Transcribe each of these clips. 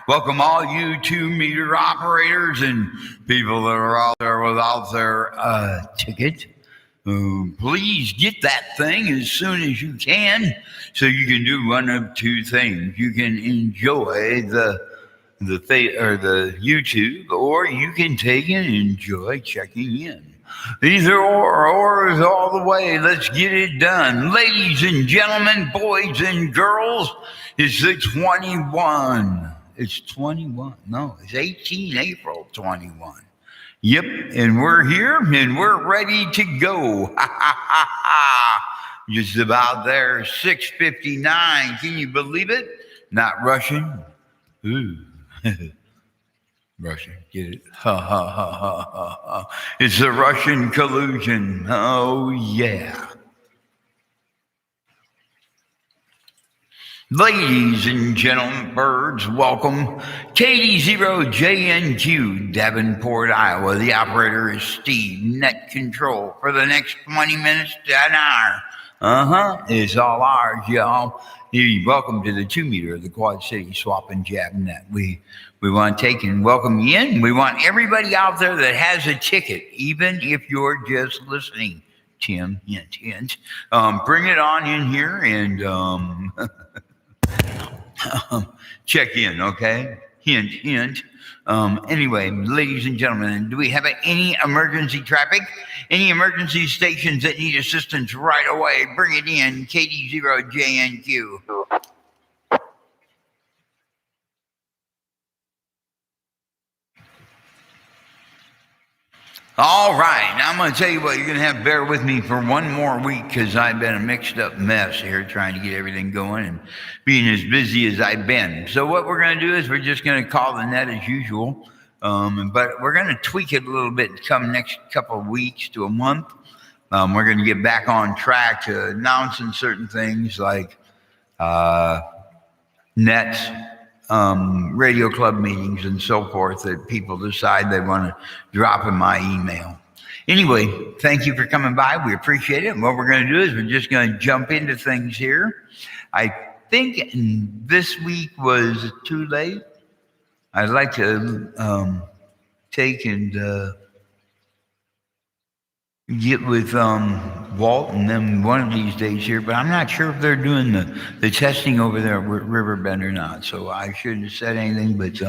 Welcome all you 2-meter operators and people that are out there without their ticket. Please get that thing as soon as you can, so you can do one of two things. You can enjoy the YouTube, or you can take and enjoy checking in. Either or is all the way. Let's get it done. Ladies and gentlemen, boys and girls, it's the 21. It's 21. No, it's 18 April 21. Yep, and we're here and we're ready to go. Ha ha ha ha. Just about there, 6:59. Can you believe it? Not rushing. Ooh. Russian, get it? Ha ha ha ha ha ha. It's a Russian collusion. Oh, yeah. Ladies and gentlemen, birds, welcome. KD0JNQ, Davenport, Iowa. The operator is Steve. Net control for the next 20 minutes to an hour. It's all ours, y'all. Welcome to the 2-meter of the Quad City Swap and Jab Net. We want to take and welcome you in. We want everybody out there that has a ticket, even if you're just listening. Tim, hint. Bring it on in here and check in, okay? Hint. Anyway, ladies and gentlemen, do we have any emergency traffic? Any emergency stations that need assistance right away? Bring it in, KD0JNQ. All right, now I'm going to tell you what, you're going to have to bear with me for one more week because I've been a mixed up mess here trying to get everything going and being as busy as I've been. So what we're going to do is we're just going to call the net as usual, but we're going to tweak it a little bit come next couple of weeks to a month. We're going to get back on track to announcing certain things like nets, radio club meetings and so forth that people decide they want to drop in my email. Anyway, thank you for coming by. We appreciate it. And what we're going to do is we're just going to jump into things here. I think this week was too late. I'd like to take and get with Walt and them one of these days here, but I'm not sure if they're doing the testing over there at Riverbend or not, so I shouldn't have said anything, but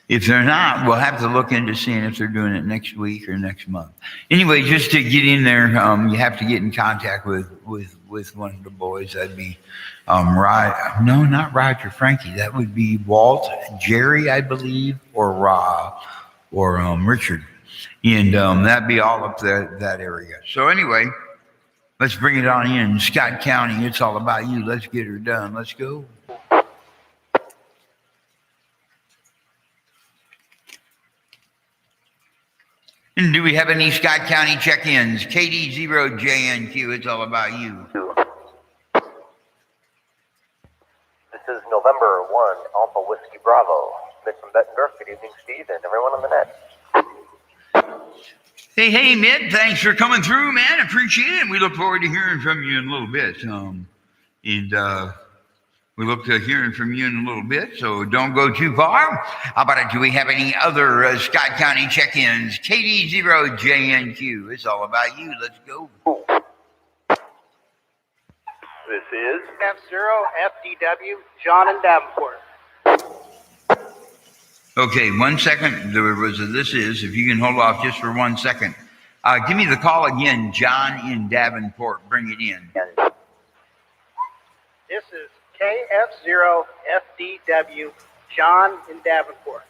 if they're not, we'll have to look into seeing if they're doing it next week or next month. Anyway, just to get in there, you have to get in contact with one of the boys. That'd be not Roger, Frankie. That would be Walt, Jerry, I believe, or Rob, or Richard. And that'd be all up there, that area. So anyway, let's bring it on in. Scott County, it's all about you. Let's get her done. Let's go. And do we have any Scott County check-ins? KD0JNQ, it's all about you. This is November 1, Alpha Whiskey Bravo. Mitt from Bettendorf. Good evening, Steve, and everyone on the net. Hey, Mitt, thanks for coming through, man. Appreciate it. We look forward to hearing from you in a little bit. We look to hearing from you in a little bit, so don't go too far. How about it? Do we have any other Scott County check-ins? KD0JNQ, it's all about you. Let's go. This is F0FDW, John in Davenport. Okay, 1 second. There was a this is. If you can hold off just for 1 second. Give me the call again, John in Davenport. Bring it in. This is KF0FDW, John in Davenport.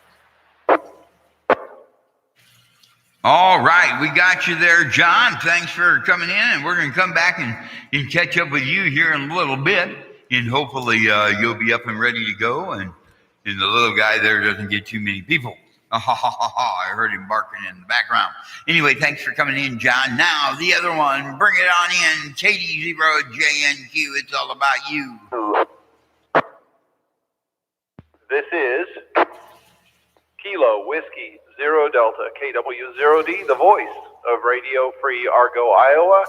All right, we got you there, John. Thanks for coming in, and we're going to come back and catch up with you here in a little bit, and hopefully you'll be up and ready to go, and the little guy there doesn't get too many people. I heard him barking in the background. Anyway, thanks for coming in, John. Now, the other one, bring it on in, KD0JNQ, it's all about you. This is Kilo Whiskey 0 Delta KW0D, the voice of Radio Free Argo, Iowa.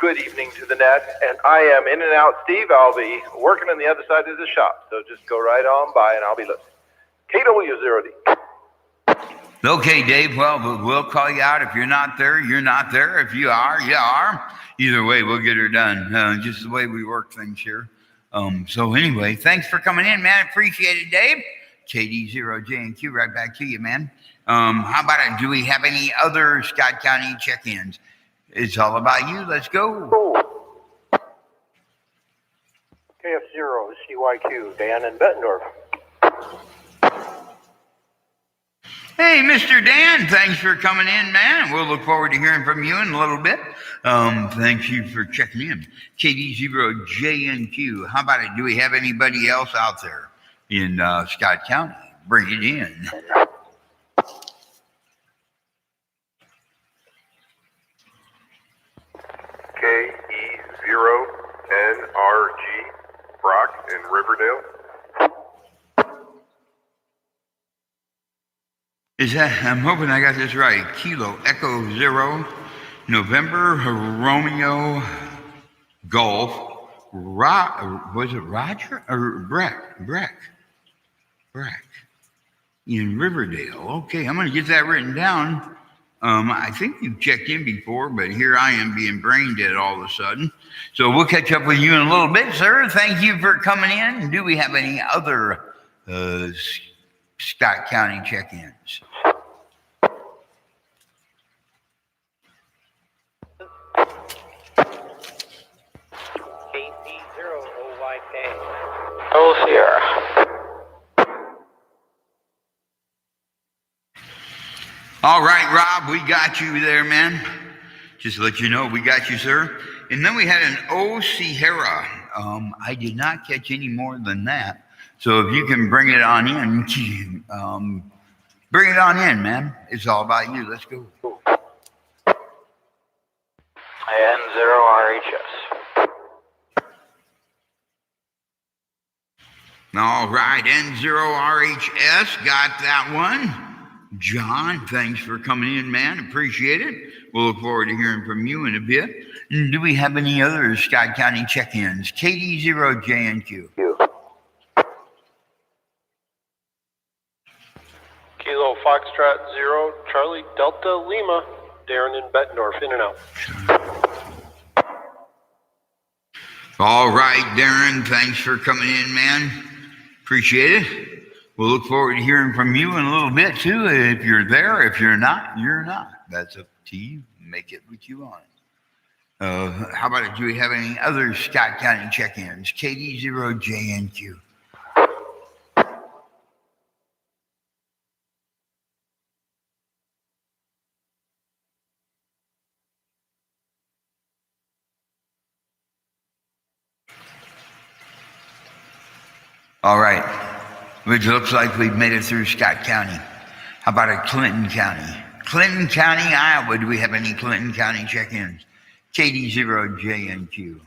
Good evening to the net, and I am in and out, Steve. I'll be working on the other side of the shop, so just go right on by and I'll be listening. KW0D. Okay, Dave. Well, we'll call you out. If you're not there, you're not there. If you are, you are. Either way, we'll get her done. Just the way we work things here. So anyway, thanks for coming in, man. Appreciate it, Dave. KD0JNQ, right back to you, man. How about it? Do we have any other Scott County check-ins? It's all about you. Let's go. KF0 CYQ, Dan and Bettendorf. Hey, Mr. Dan, thanks for coming in, man. We'll look forward to hearing from you in a little bit. Thank you for checking in. KD0JNQ. How about it? Do we have anybody else out there in Scott County? Bring it in. KE0NRG, Brock in Riverdale. Is that? I'm hoping I got this right. Kilo Echo Zero, November Romeo Golf. Was it Roger or Breck in Riverdale? Okay, I'm going to get that written down. I think you've checked in before, but here I am being brain dead all of a sudden. So we'll catch up with you in a little bit, sir. Thank you for coming in. Do we have any other Scott County check-ins? KC0OYK. Oh, Sierra. All right, Rob, we got you there, man. Just to let you know, we got you, sir. And then we had an O Sierra. I did not catch any more than that. So if you can bring it on in, bring it on in, man. It's all about you. Let's go. N0RHS. All right, N0RHS, got that one. John, thanks for coming in, man. Appreciate it. We'll look forward to hearing from you in a bit. And do we have any other Scott County check-ins? KD0JNQ. Kilo Foxtrot 0, Charlie Delta Lima, Darren and Bettendorf, in and out. All right, Darren, thanks for coming in, man. Appreciate it. We'll look forward to hearing from you in a little bit, too. If you're there, if you're not, you're not. That's up to you. Make it what you want. How about it? Do we have any other Scott County check-ins? KD0JNQ. All right. Which looks like we've made it through Scott County. How about it, Clinton County? Clinton County, Iowa. Do we have any Clinton County check-ins? KD0JNQ.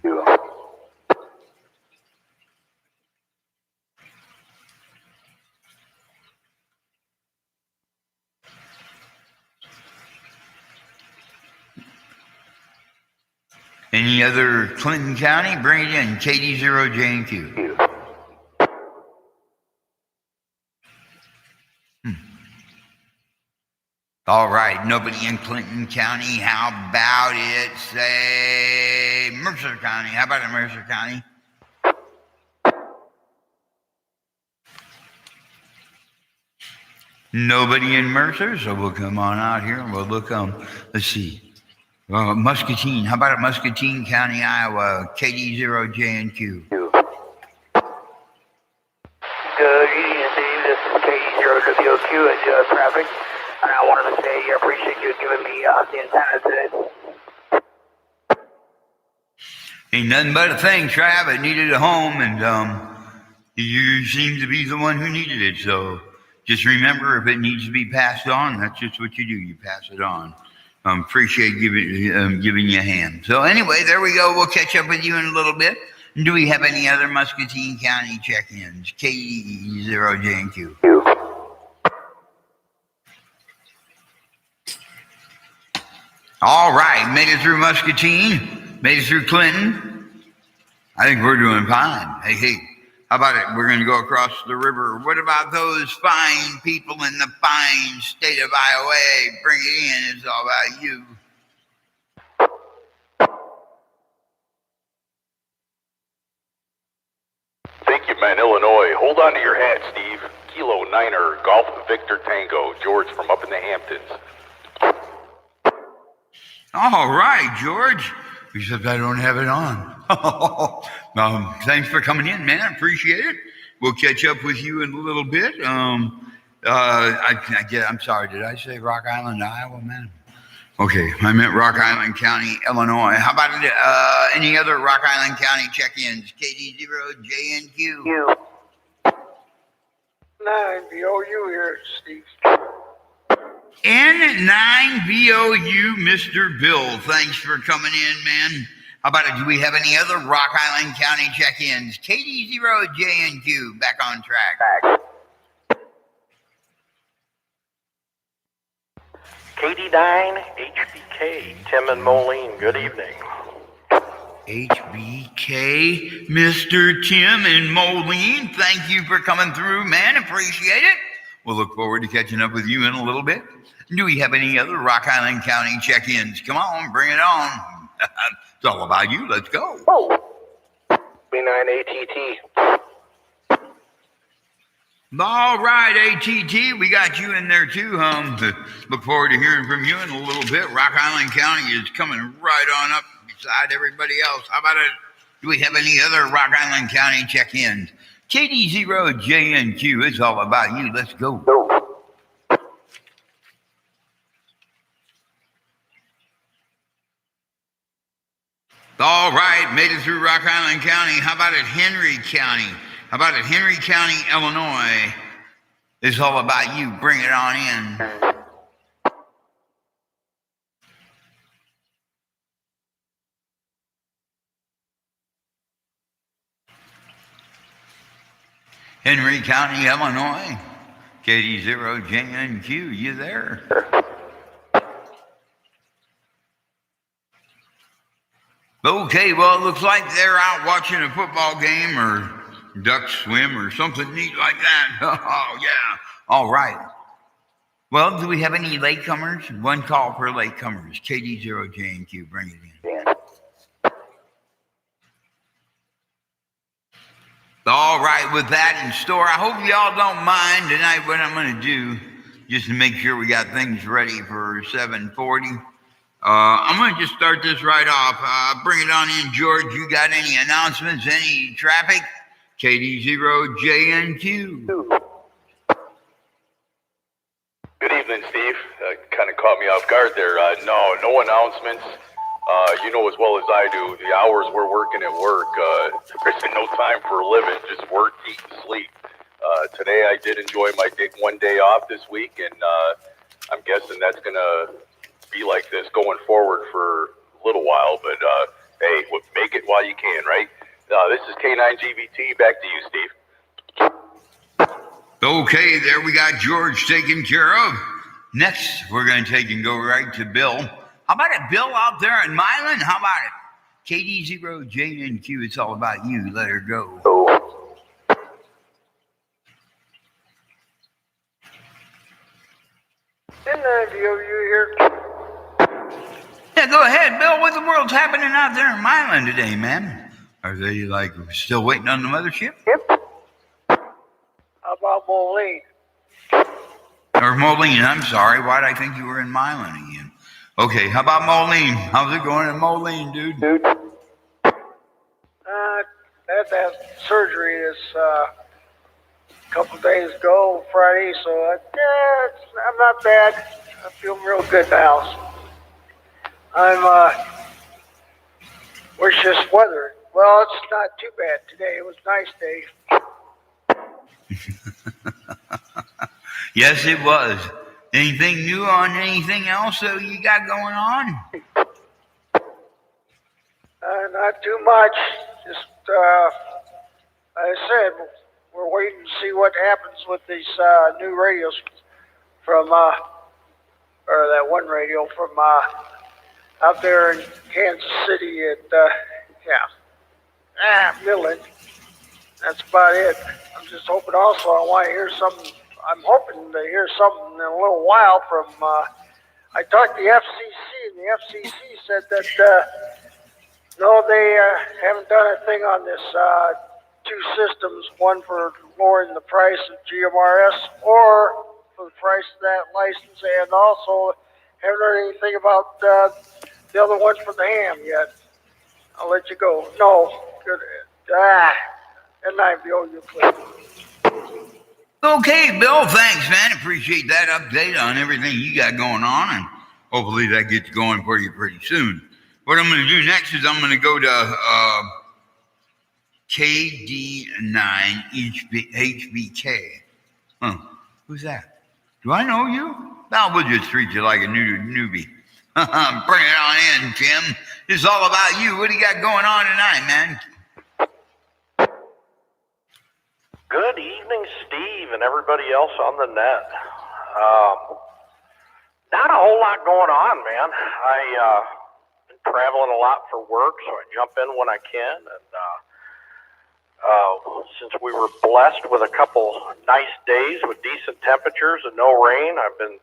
Any other Clinton County? Bring it in. KD0JNQ. All right, nobody in Clinton County. How about it, say, Mercer County? How about it, Mercer County? Nobody in Mercer, so we'll come on out here and we'll look, let's see. Muscatine, how about it, Muscatine County, Iowa, KD0JNQ? Good evening, Steve. This is KE0WQ at traffic. And I wanted to say I appreciate you giving me the antenna today. Ain't nothing but a thing, Trav. It needed a home, and you seem to be the one who needed it. So just remember, if it needs to be passed on, that's just what you do. You pass it on. Appreciate giving you a hand. So anyway, there we go. We'll catch up with you in a little bit. Do we have any other Muscatine County check-ins? KE0JNQ. All right, made it through Muscatine. Made it through Clinton. I think we're doing fine. Hey, how about it? We're going to go across the river. What about those fine people in the fine state of Iowa? Bring it in. It's all about you. Thank you, man. Illinois. Hold on to your hat, Steve. Kilo Niner, Golf Victor Tango. George from up in the Hamptons. All right, George. Except I don't have it on. Thanks for coming in, man. I appreciate it. We'll catch up with you in a little bit. I'm sorry. Did I say Rock Island, Iowa, man? Okay, I meant Rock Island County, Illinois. How about any other Rock Island County check-ins? KD0JNQ. 9VOU here, Steve. N9VOU, Mr. Bill. Thanks for coming in, man. How about it? Do we have any other Rock Island County check-ins? KD0JNQ, back on track. KD9 HBK, Tim and Moline, good evening. HBK, Mr. Tim and Moline, thank you for coming through, man. Appreciate it. We'll look forward to catching up with you in a little bit. Do we have any other Rock Island County check-ins? Come on, bring it on. It's all about you. Let's go. B9ATT. All right, ATT, we got you in there too. Look forward to hearing from you in a little bit. Rock Island County is coming right on up beside everybody else. How about it? Do we have any other Rock Island County check-ins? KD0JNQ, it's all about you. Let's go. All right, made it through Rock Island County. How about it, Henry County? How about it, Henry County, Illinois? It's all about you. Bring it on in. Henry County, Illinois. KD0JNQ, you there? Okay, well, it looks like they're out watching a football game or duck swim or something neat like that. Oh, yeah. All right. Well, do we have any latecomers? One call for latecomers. KD0JNQ, bring it in. All right, with that in store, I hope y'all don't mind tonight what I'm going to do, just to make sure we got things ready for 7:40. I'm going to just start this right off. Bring it on in, George. You got any announcements, any traffic? KD0JNQ. Good evening, Steve. Kind of caught me off guard there. No announcements. You know as well as I do, the hours we're working at work, there's no time for living, just work, eat, and sleep. Today I did enjoy my one day off this week, and I'm guessing that's going to be like this going forward for a little while, but hey, make it while you can, right? This is K9GBT. Back to you, Steve. Okay, there we got George taken care of. Next, we're going to take and go right to Bill. How about it, Bill, out there in Milan? How about it? KD0JNQ, it's all about you. Let her go. N9VOU here. Yeah, go ahead, Bill. What the world's happening out there in Milan today, man? Are they, like, still waiting on the mothership? Yep. How about Moline? Or Moline, I'm sorry. Why'd I think you were in Milan again? Okay, how about Moline? How's it going in Moline, dude? Had that surgery this couple days ago, Friday, so I'm not bad. I feel real good now. Wish this weather. Well, it's not too bad today. It was a nice day. Yes, it was. Anything new on anything else that you got going on? Not too much. Just, as I said, we're waiting to see what happens with these new radios from, or that one radio from out there in Kansas City at, Midland. That's about it. I'm just hoping also I want to hear something. I'm hoping to hear something in a little while from, I talked to the FCC, and the FCC said that, no, they haven't done a thing on this, two systems, one for lowering the price of GMRS or for the price of that license, and also haven't heard anything about the other one for the ham yet. I'll let you go. No, good. And I owe you, please. Okay, Bill, thanks, man. Appreciate that update on everything you got going on, and hopefully that gets going for you pretty soon. What I'm going to do next is I'm going to go to KD9 HBK. Huh, who's that? Do I know you? No, we'll just treat you like a newbie. Bring it on in, Tim. It's all about you. What do you got going on tonight, man? Good evening, Steve, and everybody else on the net. Not a whole lot going on, man. Been traveling a lot for work, so I jump in when I can. And since we were blessed with a couple nice days with decent temperatures and no rain, I've been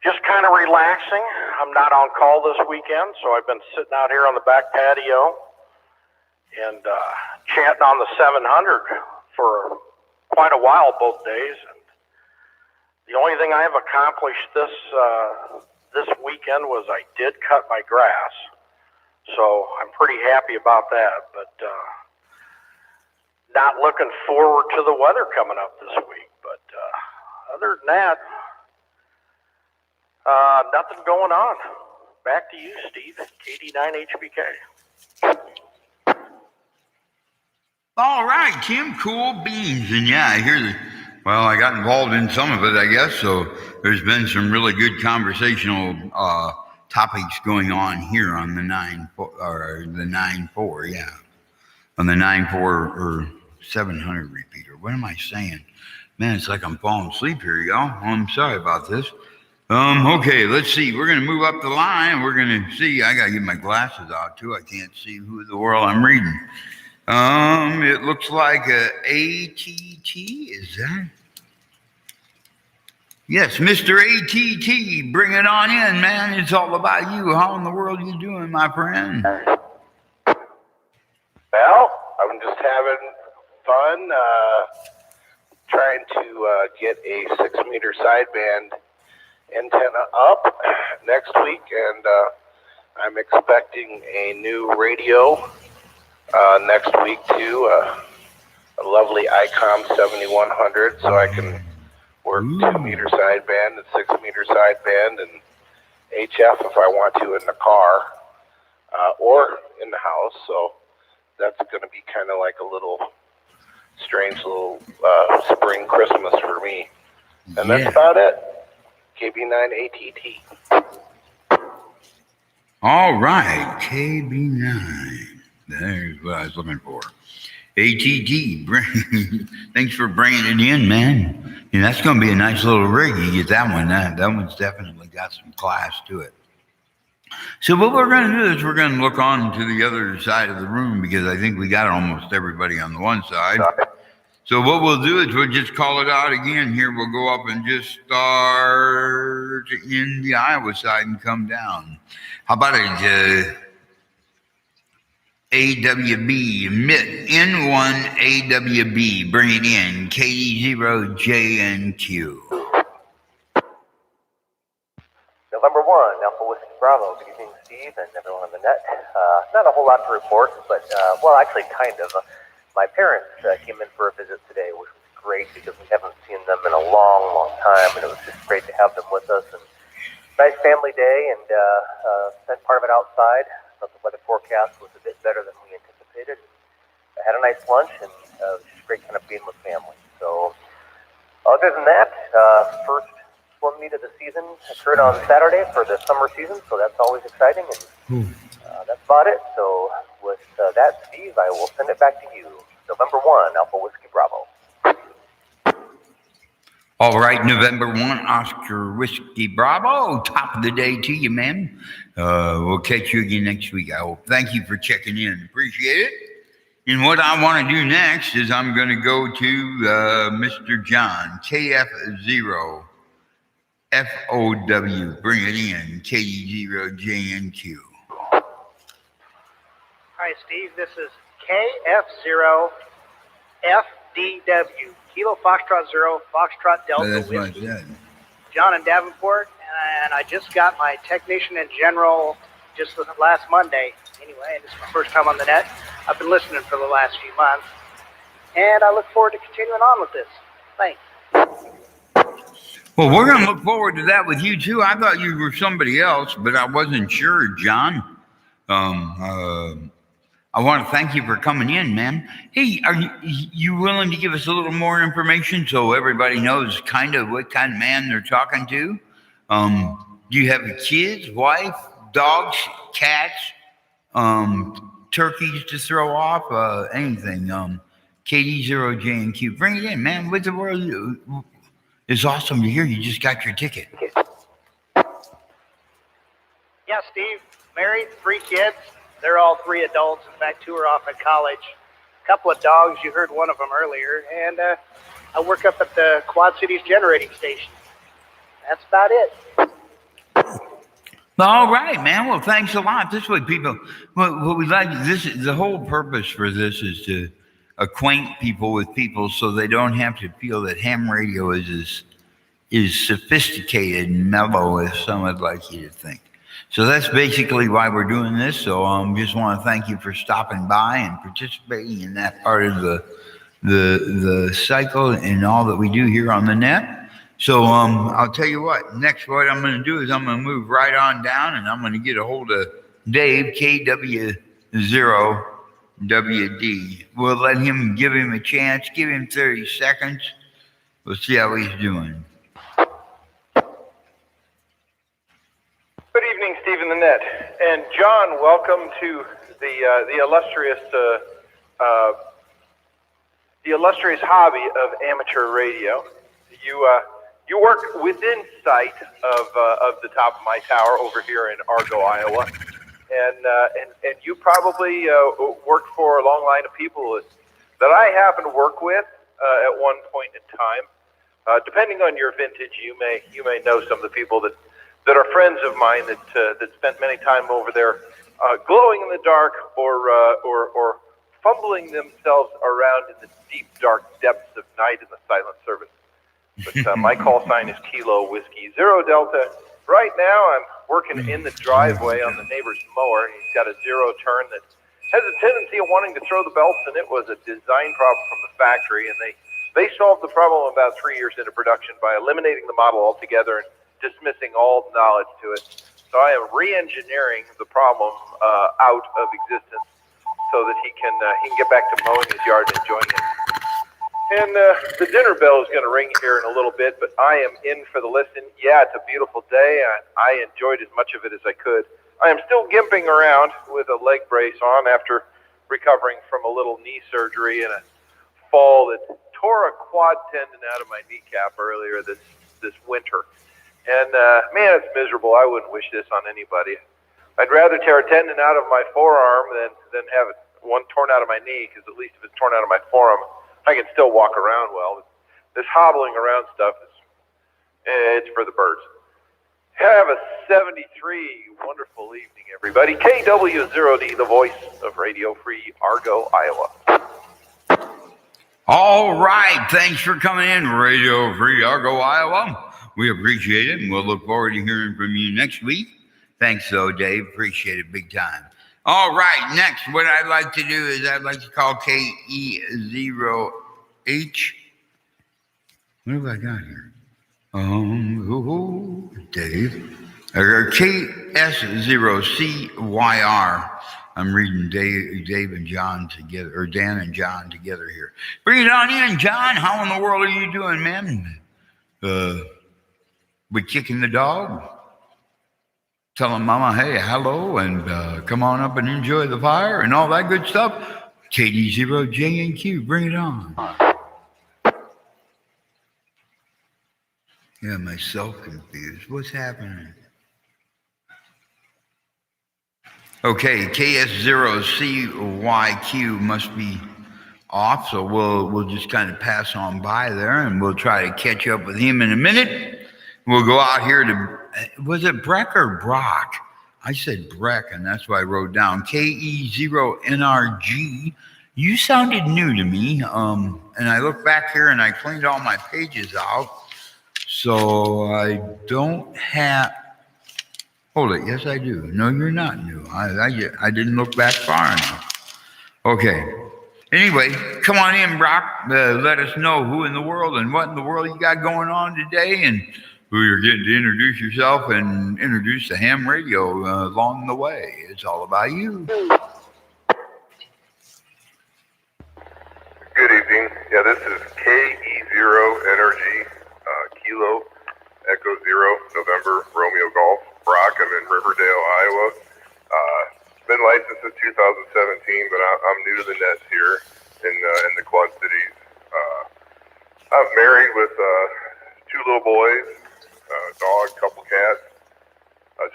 just kind of relaxing. I'm not on call this weekend, so I've been sitting out here on the back patio and chatting on the 700 for quite a while both days. And the only thing I have accomplished this weekend was I did cut my grass, so I'm pretty happy about that. But not looking forward to the weather coming up this week. But other than that, nothing going on. Back to you, Steve. KD9HBK. All right, Tim, cool beans. And yeah, I hear that. Well, I got involved in some of it, I guess. So there's been some really good conversational topics going on here on the 9.4, yeah. On the 9.4 or 700 repeater. What am I saying? Man, it's like I'm falling asleep here, y'all. Oh, I'm sorry about this. Okay, let's see. We're going to move up the line. We're going to see. I got to get my glasses out, too. I can't see who in the world I'm reading. It looks like a ATT, is that? Yes, Mr. ATT, bring it on in, man. It's all about you. How in the world you doing, my friend? Well, I'm just having fun, trying to get a 6-meter sideband antenna up next week, and I'm expecting a new radio next week too, a lovely ICOM 7100, so I can work 2-meter sideband and 6-meter sideband and HF if I want to in the car or in the house. So that's going to be kind of like a little strange little spring Christmas for me. And that's about it. KB9ATT. All right, KB9. There's what I was looking for. ATT, thanks for bringing it in, man. And that's going to be a nice little rig. You get that one. That one's definitely got some class to it. So what we're going to do is we're going to look on to the other side of the room because I think we got almost everybody on the one side. So what we'll do is we'll just call it out again here. We'll go up and just start in the Iowa side and come down. How about it? AWB, MIT, N1 AWB, bring it in, KD0JNQ. November 1, Alpha Whiskey Bravo. Good evening, Steve, and everyone on the net. Not a whole lot to report, but, well, actually, kind of. My parents came in for a visit today, which was great because we haven't seen them in a long, long time, and it was just great to have them with us. And nice family day, and spent part of it outside. Thought the weather forecast was a bit better than we anticipated. I had a nice lunch, and it was just great kind of being with family. So, other than that, first swim meet of the season occurred on Saturday for the summer season, so that's always exciting, and that's about it. So, with that, Steve, I will send it back to you. November 1, Alpha Whiskey Bravo. All right, November 1, Oscar Whiskey Bravo. Top of the day to you, man. We'll catch you again next week, I hope. Thank you for checking in. Appreciate it. And what I want to do next is I'm going to go to Mr. John, KF0 FOW. Bring it in, KD0JNQ. Hi, Steve. This is KF0FDW, Kilo Foxtrot Zero, Foxtrot Delta That's what I Whiskey. said. John in Davenport, and I just got my technician in general just last Monday. Anyway, this is my first time on the net. I've been listening for the last few months, and I look forward to continuing on with this. Thanks. Well, we're going to look forward to that with you, too. I thought you were somebody else, but I wasn't sure, John. I want to thank you for coming in, man. Hey, are you willing to give us a little more information so everybody knows kind of what kind of man they're talking to? Do you have kids, wife, dogs, cats, turkeys to throw off, anything? KD0JNQ. Bring it in, man. With the world, it's awesome to hear you just got your ticket. Yeah, Steve. Married, 3 kids. They're all 3 adults. In fact, 2 are off at college. A couple of dogs. You heard one of them earlier. And I work up at the Quad Cities generating station. That's about it. All right, man. Well, thanks a lot. This way, people. What we like. The whole purpose for this is to acquaint people with people, so they don't have to feel that ham radio is sophisticated and mellow as some would like you to think. So that's basically why we're doing this. So just want to thank you for stopping by and participating in that part of the cycle and all that we do here on the net. So I'll tell you what. Next, what I'm going to do is I'm going to move right on down, and I'm going to get a hold of Dave KW0WD. We'll let him give him a chance. Give him 30 seconds. We'll see how he's doing. Good evening, Steve in the net, and John. Welcome to the illustrious hobby of amateur radio. You work within sight of the top of my tower over here in Argo, Iowa, and you probably work for a long line of people that I happen to work with at one point in time. Depending on your vintage, you may know some of the people that are friends of mine that spent many time over there, glowing in the dark or fumbling themselves around in the deep dark depths of night in the silent service. But my call sign is Kilo Whiskey Zero Delta. Right now, I'm working in the driveway on the neighbor's mower. He's got a zero turn that has a tendency of wanting to throw the belts, and it was a design problem from the factory, and they solved the problem about 3 years into production by eliminating the model altogether and dismissing all knowledge to it. So I am re-engineering the problem out of existence so that he can get back to mowing his yard and enjoying it. And the dinner bell is going to ring here in a little bit, but I am in for the listen. Yeah, it's a beautiful day. I enjoyed as much of it as I could. I am still gimping around with a leg brace on after recovering from a little knee surgery and a fall that tore a quad tendon out of my kneecap earlier this winter. And man, it's miserable. I wouldn't wish this on anybody. I'd rather tear a tendon out of my forearm than have one torn out of my knee, because at least if it's torn out of my forearm, I can still walk around well. This hobbling around stuff it's for the birds. Have a 73 wonderful evening, everybody. KW0D, the voice of Radio Free Argo, Iowa. All right. Thanks for coming in, Radio Free Argo, Iowa. We appreciate it, and we'll look forward to hearing from you next week. Thanks, though, Dave. Appreciate it big time. All right, next, what I'd like to do is I'd like to call KE0H. What have I got here? Dave. Or KS0CYR. I'm reading Dave and John together, or Dan and John together here. Bring it on in, John. How in the world are you doing, man? We kicking the dog? Telling Mama, hey, hello, and come on up and enjoy the fire and all that good stuff. KD0JNQ, bring it on. Yeah, myself confused. What's happening? Okay, KS0CYQ must be off, so we'll just kind of pass on by there, and we'll try to catch up with him in a minute. We'll go out here to, was it Breck or Brock? I said Breck, and that's why I wrote down KE0NRG. You sounded new to me, and I look back here and I cleaned all my pages out, so I don't have. Hold it. Yes, I do. No, you're not new. I didn't look back far enough. Okay. Anyway, come on in, Brock. Let us know who in the world and what in the world you got going on today, and who you're getting to introduce yourself and introduce the ham radio along the way. It's all about you. Good evening. Yeah, this is KE0 Energy, Kilo, Echo Zero, November, Romeo Golf, Brock. I'm in Riverdale, Iowa. Been licensed since 2017, but I'm new to the nets here in the Quad Cities. I'm married with 2 little boys, a dog, couple cats.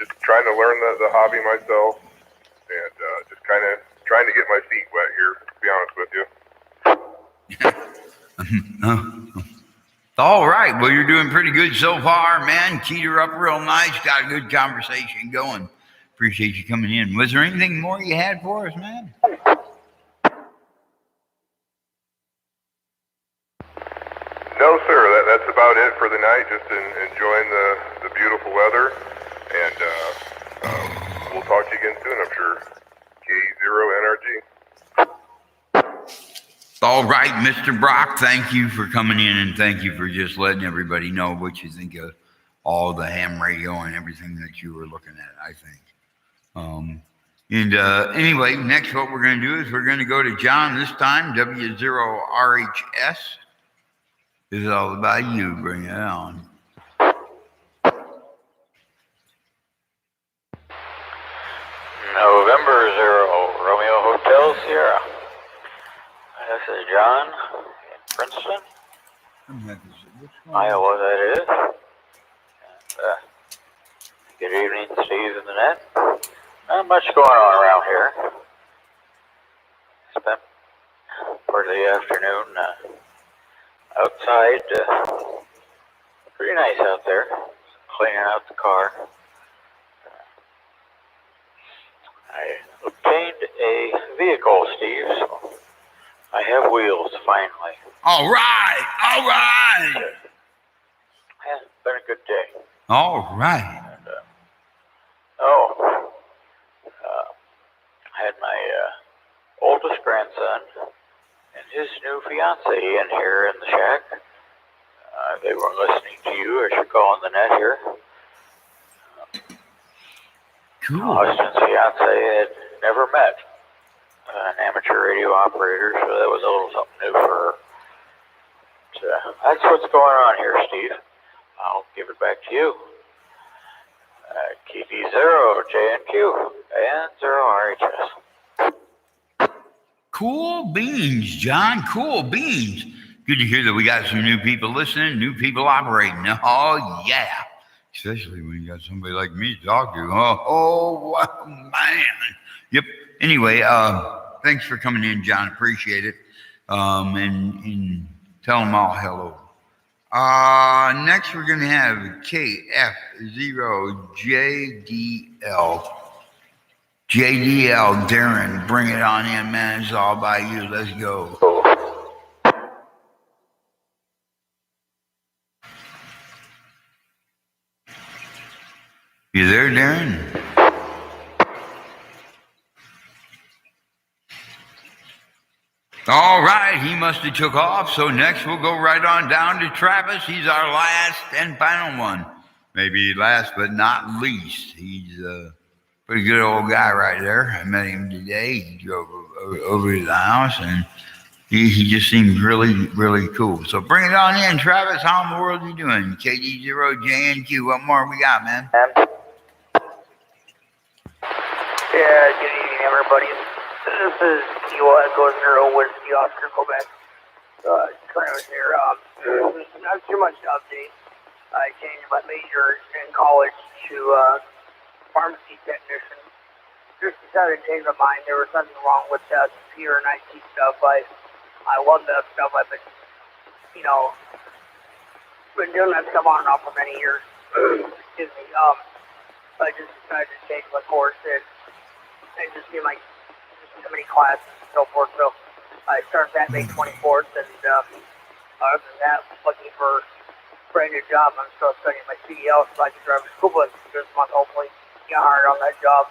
Just trying to learn the hobby myself, and just kind of trying to get my feet wet here, to be honest with you. All right. Well, you're doing pretty good so far, man. Keyed her up real nice. Got a good conversation going. Appreciate you coming in. Was there anything more you had for us, man? No, sir. That's about it for the night. Just enjoying the beautiful weather, and we'll talk to you again soon, I'm sure. K0NRG. All right, Mr. Brock, thank you for coming in, and thank you for just letting everybody know what you think of all the ham radio and everything that you were looking at, I think. Anyway, next what we're going to do is we're going to go to John this time, W0RHS. This is all about you. Bring it on. November 0, Romeo Hotel Sierra. This is John in Princeton, Iowa, that is. And, good evening, Steve in the net. Not much going on around here. Spent part of the afternoon outside. Pretty nice out there. Cleaning out the car. I obtained a vehicle, Steve, so I have wheels finally. All right. All right. Yeah, it's been a good day. All right. And, I had my oldest grandson and his new fiance in here in the shack. They were listening to you as you're calling the net here. Cool. Austin's fiance had never met an amateur radio operator, so that was a little something new for her. But, that's what's going on here, Steve. I'll give it back to you. KD0 JNQ and 0RHS. Cool beans, John. Cool beans. Good to hear that we got some new people listening, new people operating. Oh, yeah. Especially when you got somebody like me to talk to. Oh, man. Yep. Anyway, thanks for coming in, John. Appreciate it. And tell them all hello. Next, we're going to have KF0JDL. JDL, Darren, bring it on in, man. It's all by you. Let's go. You there, Darren? All right, he must have took off. So next we'll go right on down to Travis. He's our last and final one. Maybe last but not least. He's a pretty good old guy right there. I met him today. He drove over to the house, and he just seems really, really cool. So bring it on in, Travis. How in the world are you doing? KD0JNQ. What more we got, man? Yeah, good evening, everybody. This is Kilo Echo Zero Whiskey Oscar Quebec. Travis here. Not too much to update. I changed my major in college to pharmacy technician. Just decided to change my mind. There was nothing wrong with computer and IT stuff. I love that stuff. I've been, you know, been doing that stuff on and off for many years. Excuse me. I just decided to change my course and just see my so many classes and so forth. So I started that May 24th, and other than that, looking for a brand new job. I'm still studying my CDL so I can drive a school bus this month. Hopefully, get hired on that job.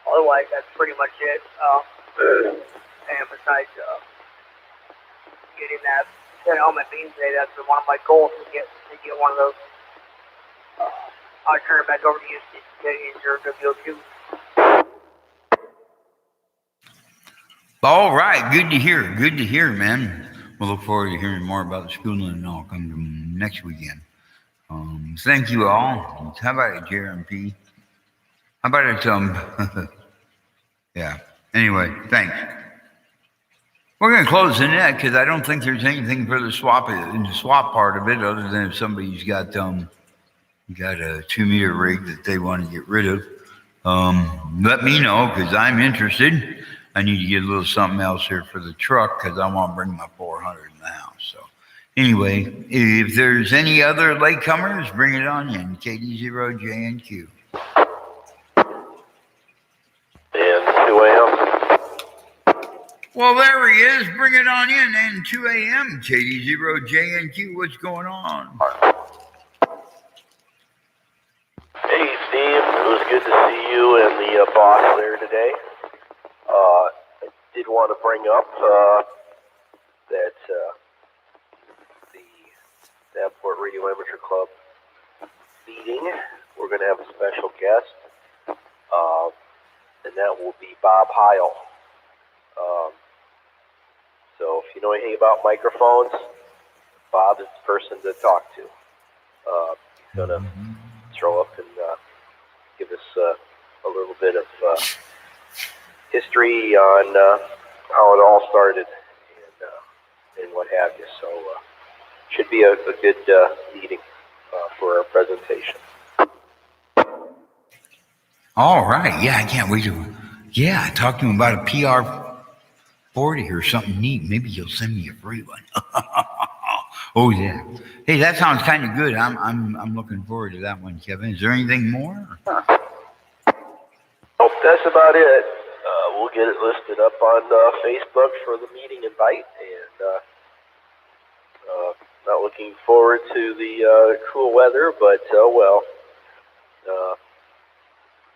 Otherwise, that's pretty much it. And besides getting that helmet beam today, that's one of my goals to get one of those. I'll turn it back over to you, Steve. All right, good to hear. Good to hear, man. We'll look forward to hearing more about the schooling and all come next weekend. Thank you all. How about it, JRMP? How about it, yeah. Anyway, thanks. We're going to close the net because I don't think there's anything for the swap part of it, other than if somebody's got a 2-meter rig that they want to get rid of. Let me know because I'm interested. I need to get a little something else here for the truck because I want to bring my 400 in the house. So anyway, if there's any other latecomers, bring it on in. KD0JNQ. And 2 a.m. Well, there he is. Bring it on in. And 2 a.m. KD0JNQ. What's going on? Hey, Steve. It was good to see you and the boss there today. I did want to bring up that the Davenport Radio Amateur Club meeting, we're going to have a special guest, and that will be Bob Heil. So if you know anything about microphones, Bob is the person to talk to. He's going to throw up and give us a little bit of history on how it all started and what have you. So should be a good meeting for our presentation. All right. Yeah, I can't wait to. Yeah, talk to him about a PR40 or something neat. Maybe he'll send me a free one. Oh yeah. Hey, that sounds kind of good. I'm looking forward to that one, Kevin. Is there anything more? Oh, that's about it. We'll get it listed up on Facebook for the meeting invite, and not looking forward to the cool weather, but oh well.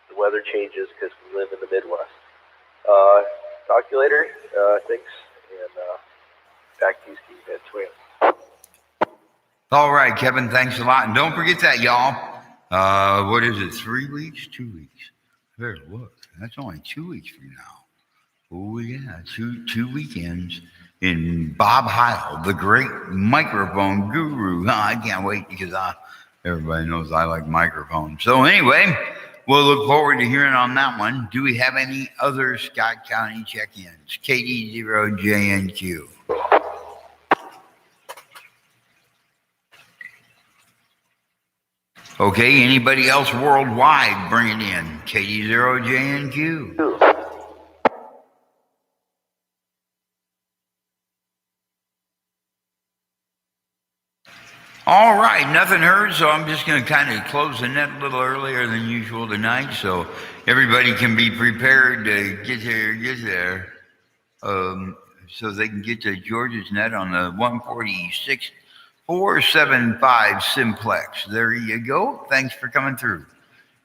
The weather changes because we live in the Midwest. Talk to you later. Thanks, and back to you, Steve, at Twin. All right, Kevin. Thanks a lot, and don't forget that, y'all. What is it? 3 weeks? 2 weeks? Better look. That's only 2 weeks from now. Oh yeah, two weekends in Bob Heil, the great microphone guru. I can't wait because everybody knows I like microphones. So anyway, we'll look forward to hearing on that one. Do we have any other Scott County check-ins? KD0JNQ. Okay, anybody else worldwide, bring it in. KD0JNQ. All right, nothing heard, so I'm just going to kind of close the net a little earlier than usual tonight so everybody can be prepared to get there, so they can get to George's net on the 146.475 simplex. There you go. Thanks for coming through.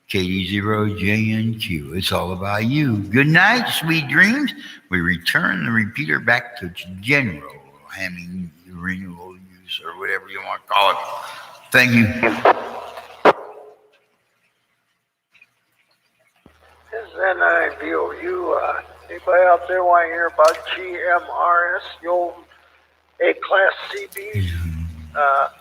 KD0JNQ. It's all about you. Good night, sweet dreams. We return the repeater back to general Hamming renewal use or whatever you want to call it. Thank you. This is NIVOU. Anybody out there want to hear about GMRS, the old A-class CBs?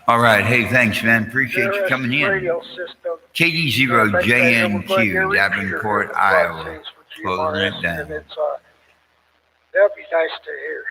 All right. Hey, thanks, man. Appreciate you coming in. Radio system. KD0JNQ, Davenport, Iowa. Closing it down. That'd be nice to hear.